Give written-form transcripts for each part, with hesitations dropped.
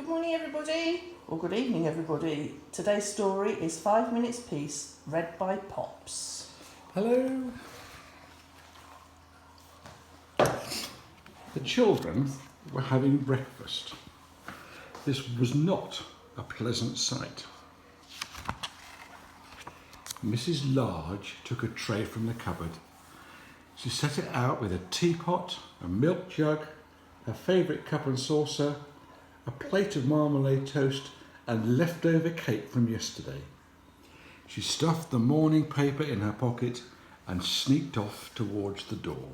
morning everybody, or good evening everybody. Today's story is 5 Minutes Peace, read by Pops. Hello. The children were having breakfast. This was not a pleasant sight. Mrs. Large took a tray from the cupboard. She set it out with a teapot, a milk jug, her favourite cup and saucer, a plate of marmalade toast and leftover cake from yesterday. She stuffed the morning paper in her pocket and sneaked off towards the door.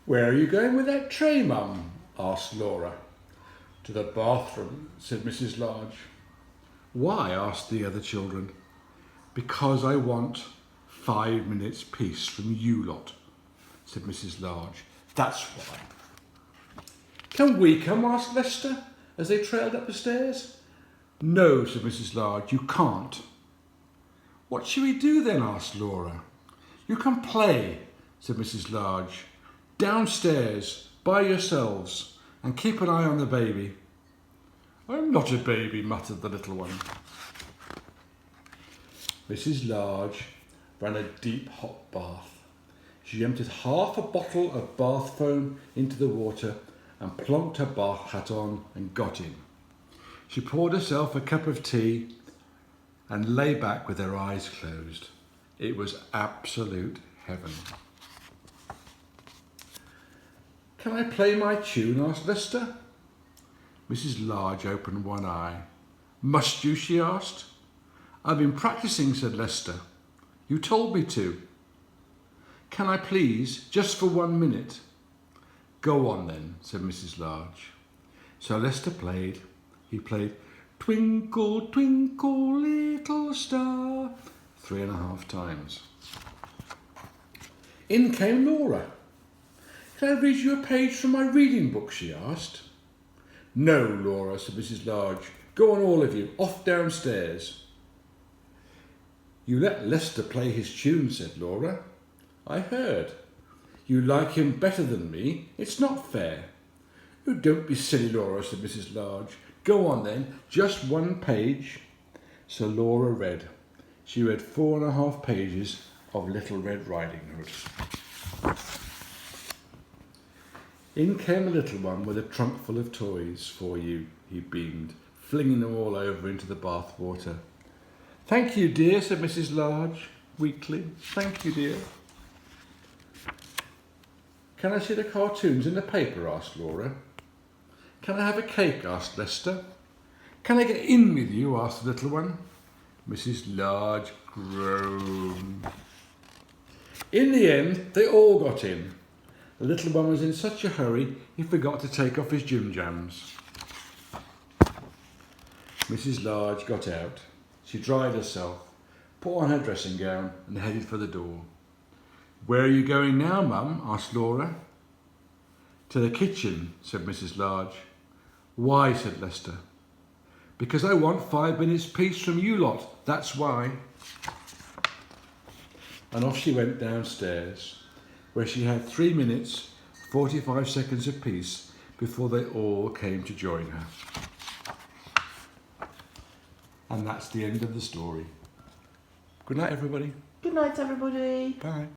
"Where are you going with that tray, Mum?" asked Laura. "To the bathroom," said Mrs. Large. "Why?" asked the other children. "Because I want 5 minutes peace from you lot," said Mrs. Large. "That's why." "Can we come?" asked Lester as they trailed up the stairs. "No," said Mrs. Large, "you can't." "What shall we do then?" asked Laura. "You can play," said Mrs. Large. "Downstairs, by yourselves, and keep an eye on the baby." "I'm not a baby," muttered the little one. Mrs. Large ran a deep hot bath. She emptied half a bottle of bath foam into the water and plonked her bath hat on and got in. She poured herself a cup of tea and lay back with her eyes closed. It was absolute heaven. "Can I play my tune?" asked Lester. Mrs. Large opened one eye. "Must you?" she asked. "I've been practising," said Lester. "You told me to." "Can I please, just for 1 minute?" "Go on then," said Mrs. Large. So Lester played. He played "Twinkle, twinkle, little star" 3.5 times. In came Laura. "Can I read you a page from my reading book?" she asked. "No, Laura," said Mrs. Large. "Go on, all of you, off downstairs." "You let Lester play his tune," said Laura. "I heard. You like him better than me. It's not fair." "Oh, don't be silly, Laura," said Mrs. Large. "Go on then, just 1 page." So Laura read. She read 4.5 pages of Little Red Riding Hood. In came the little one with a trunk full of toys for you, he beamed, flinging them all over into the bath water. "Thank you, dear," said Mrs. Large weakly. "Thank you, dear." "Can I see the cartoons in the paper?" asked Laura. "Can I have a cake?" asked Lester. "Can I get in with you?" asked the little one. Mrs. Large groaned. In the end, they all got in. The little one was in such a hurry he forgot to take off his gym jams. Mrs. Large got out. She dried herself, put on her dressing gown and headed for the door. "Where are you going now, Mum?" asked Laura. "To the kitchen," said Mrs. Large. "Why?" said Lester. "Because I want 5 minutes peace from you lot, that's why." And off she went downstairs, where she had 3 minutes, 45 seconds of peace before they all came to join her. And that's the end of the story. Good night, everybody. Good night everybody. Bye.